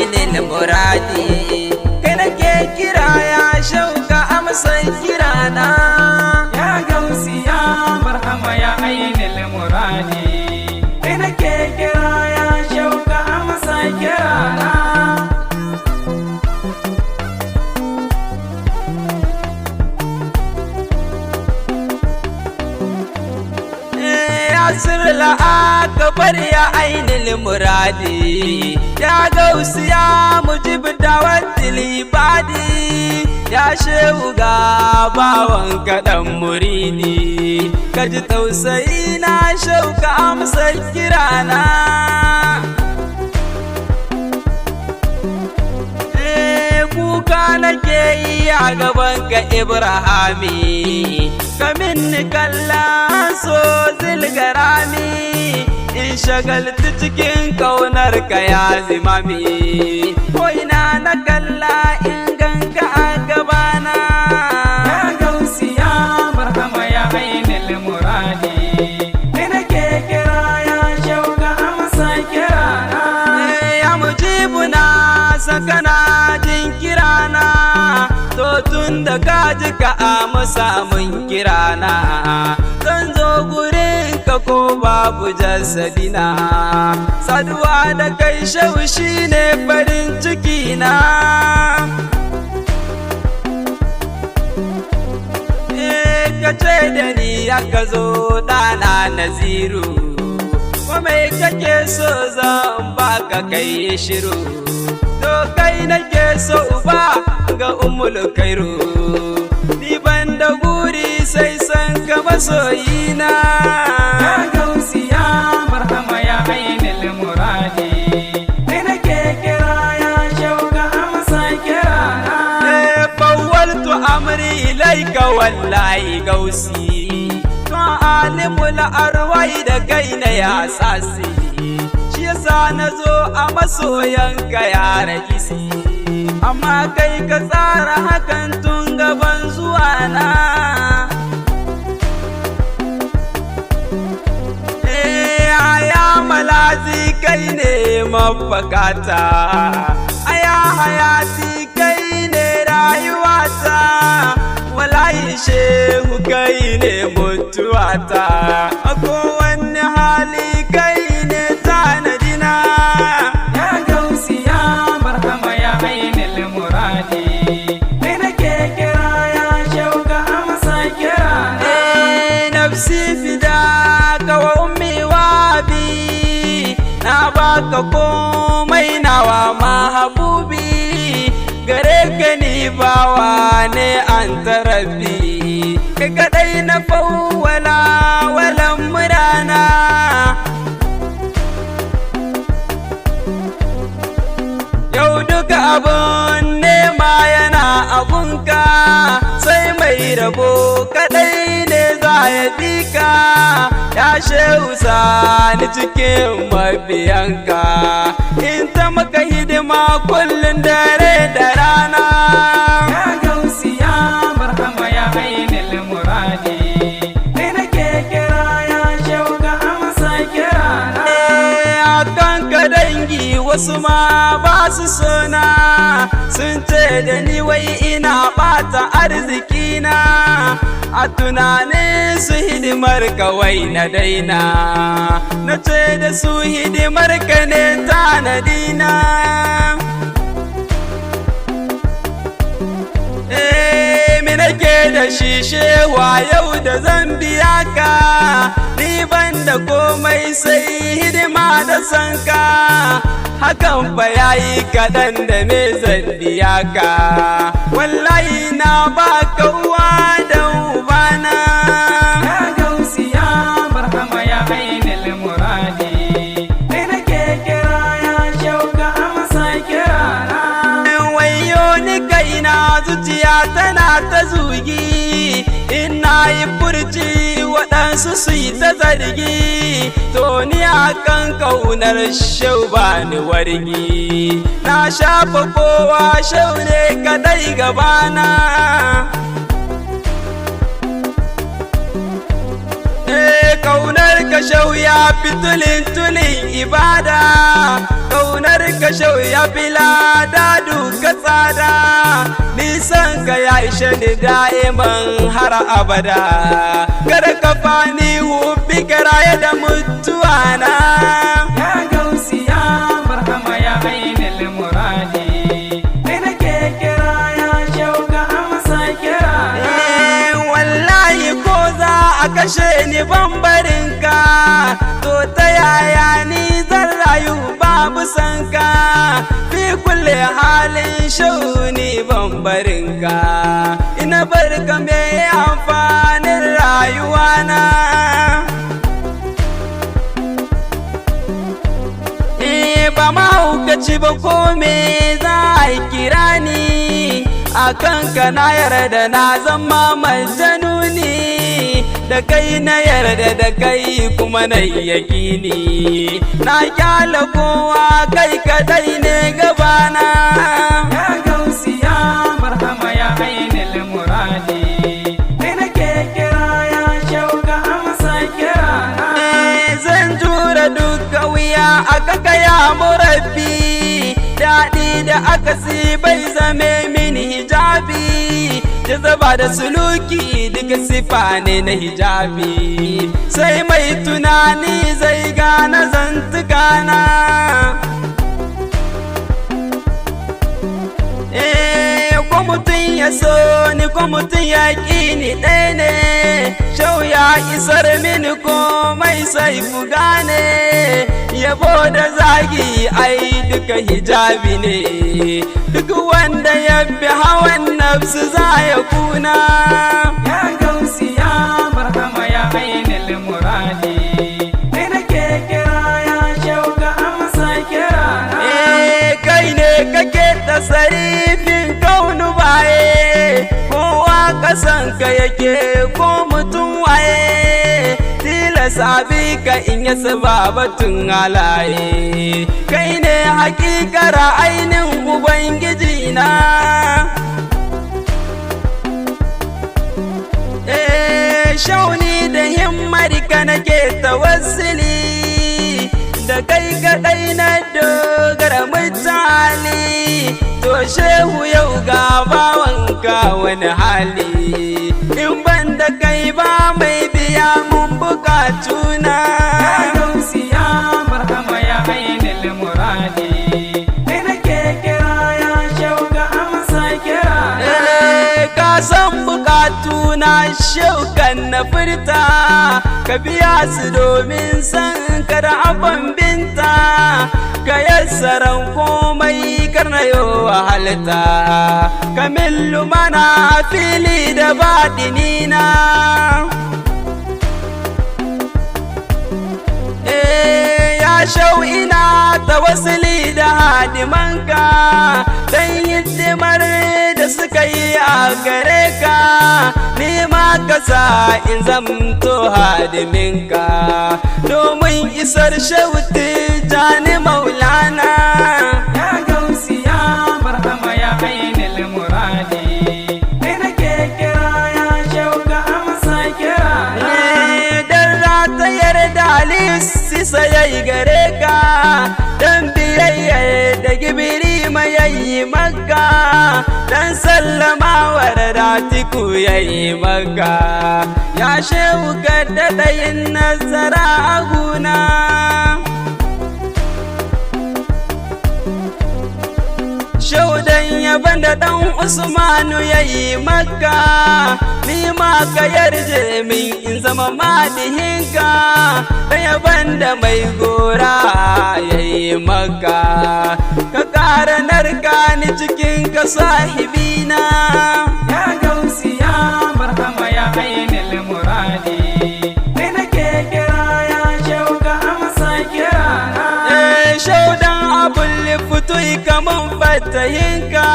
ainil muradi kai nake kira ya shauka amsa kirana ya gausi ya barhama ya ainil muradi kai nake kira ya shauka amsa kirana sirla akbar ya ainil muradi ya gausi ya mujib dawatil ibadi ya shehu ga bawan kaɗan muridi kaji tausayi na shauka amsa kirana kuka nake yi a gaban ka Ibrahimi kamin kalla so zilgarami in shagaltu cikin kaunar ka ya zimami ko ina na kalla in ganka a gabana ya gausi ya barhama ya ainil muradi kai nake kira ya shauka amsa kirana ya mujibuna sakana jin kirana to tun da ka ji ka amsa mun kirana zan zo gurin ka ko babu jasadina saduwa da kai shau shine farin ciki na ka ce da ni aka zo dana naziru ko mai kake so zan baka kai shiru to kai nake so ba ga ummul kairu ni ban da guri sai san ka masoyina ya gausi ya barhama ya ainil muradi kai nake kira ya shauka amsa kirana fawwaltu amri ilaika wallahi gausi to alimul arwai da kai na ya sasi shi yasa nazo a masoyanka ya rajisi amma kai ka tsara hakan tun gaban zuwa na aya malazi kai ne mafakata aya hayati kai ne rayuwata wallahi shehu kai ne mutuwata a kowanne hali kai ne tanadina ya gausi ya barhama ya ainil muradi kai nake kira ya shauka amsa kirana nafsi fidaka wa ummi wa abi na baka komai nawa mahabubi gare ka ni bawa ne an tarabi kai kadai na fawwala walan murana yau duka abun nema yana abunka sai mai rabo kadai ne za ya bika ya shehu sani cikin mabiyanka in ta maka hidima kullum dare da rana ya gausi ya barhama ya ainil muradi kai nake kira ya shauka amsa kirana akan ka dangi wasu ma ba su sona sun ce da ni wai ina bata arzikina a tunanin su hidimar kawai na daina na ce da su hidimar ka ne tanadina me nake da shi shewa yau da zan biya ka ni ban da komai sai hidima da sanka hakan fa yayi kaɗan da me zan biya ka wallahi na baka uwa da ubana ya gausi ya barhama ya ainil muradi kai nake kira ya shauka amsa kirana wayo ni kaina zuciya tana ta zugi ina yi furci waɗansu su yi ta zargi to ni akan kaunar shau ba ni wargi na shafa kowa shau ne kadai gabana kaunar ka shau ya fi tulin ibada kaunar ka shau ya fila da duka tsada, nisan ka ya ishe ni da'iman har abada, kada ka fani hubbi ka raye da mutuwa na. Ya gausi ya barhama ya ainil muradi, kai nake kira ya shauka amsa kira na. Wallahi ko za a kashe ni bambarinka, to ta yaya ni zan rayu babu sanka, fi kulle halin shauni bambarinka, ina barka me amfanin rayuwa na. Ba mahaukaci ba ko me za a kira ni, a kanka na yarda na zama majanuni, da kai na yarda da kai kuma na yakini, na kyala kowa kai kadai ne gabana. Ya gausi ya barhama ya ainil muradi, kai nake kira ya shauka amsa kira na. Zan jura duka wuya aka kaya murabbi, daɗi da akasi bai zame mini hijabi, jazaba da suluki duka sifa ne na hijabi, sai mai tunani zai gane zantukana. Ko mutum ya so ni ko mutum ya ƙi ni ɗaya ne, shau ya isar mini komai sai ku gane, yabo da zagi ai duka hijabi ne, duk wanda ya bi hawan nafsu za ya kuna. Ya gausi ya barhama ya ainil muradi, kai nake kira ya shauka amsa kira na. Kai ne kake tasarifin kaunu baye, kowa kasanka yake ko mutum waye, tilasa bi ka in ya saba batun halaye, kai ne hakikara ainihin ubangiji na. Shauni da himmar ka nake tawassuli, da kai kaɗai na dogara mutane, to shehu yau ga bawanka wani hali, in ban da kai ba mai biya mun bukatuna. Ya gausi ya barhama ya ainil muradi, kai nake kira ya shauka amsa kira na. Ka san bukatuna shaukan na furta, ka biya su domin san kada abin binta, ka yassaran komai karna yo wahalta, ka min lumana fili da baɗinina. Ya shau ina tawassuli da hadimanka, dan hidimar da suka yi a gare ka, ni ma ka sa in zamto hadiminka, domin isar shauti jani maulana. Ya gausi ya barhama ya ainil muradi, kai nake kira ya shauka amsa kira na. Dan ratayar da alisi yayi gare ka, dan biyayya da gibiri yayi maka, dan sallamawar ratiku yayi maka, ya shehu ka daɗayin nazara a guna. Shaudan yaban da ɗan Usmanu yayi maka, ni ma ka yarje min in zama madihinka, da yaban da mai gora yayi maka, ka ƙara narka ni cikin ka sahibina. Ya gausi ya barhama ya ainil muradi, kai nake kira ya shauka amsa kira na. Shaudan abul fitui kaman fatahinka,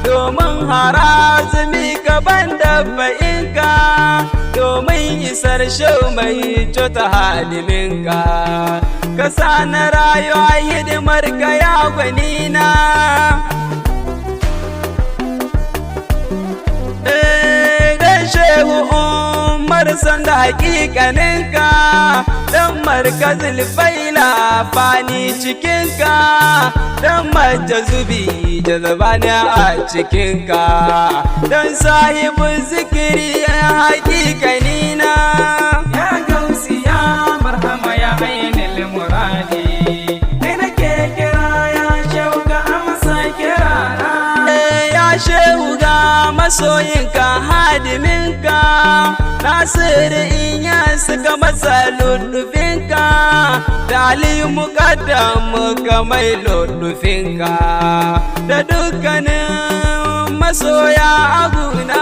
domin harazumi ka banda fa'inka, domin isar shau mai cota haliminka, ka sa na rayuwa hidimar ka ya gwanina. Dan shehu bar san da hakikaninka dan markazil faila fani cikinka dan majazubi jazabani a cikinka dan sahibin zikiri hakikanina ya gausi ya marhama ya ainil muradi kai nake kira ya shauka amsa kirana ya shehu ga masoyinka hadiminka Nasiru in ya suka masa lutufinka da aliyu muƙaddamu ka mai lutufinka da dukkanin masoya aguna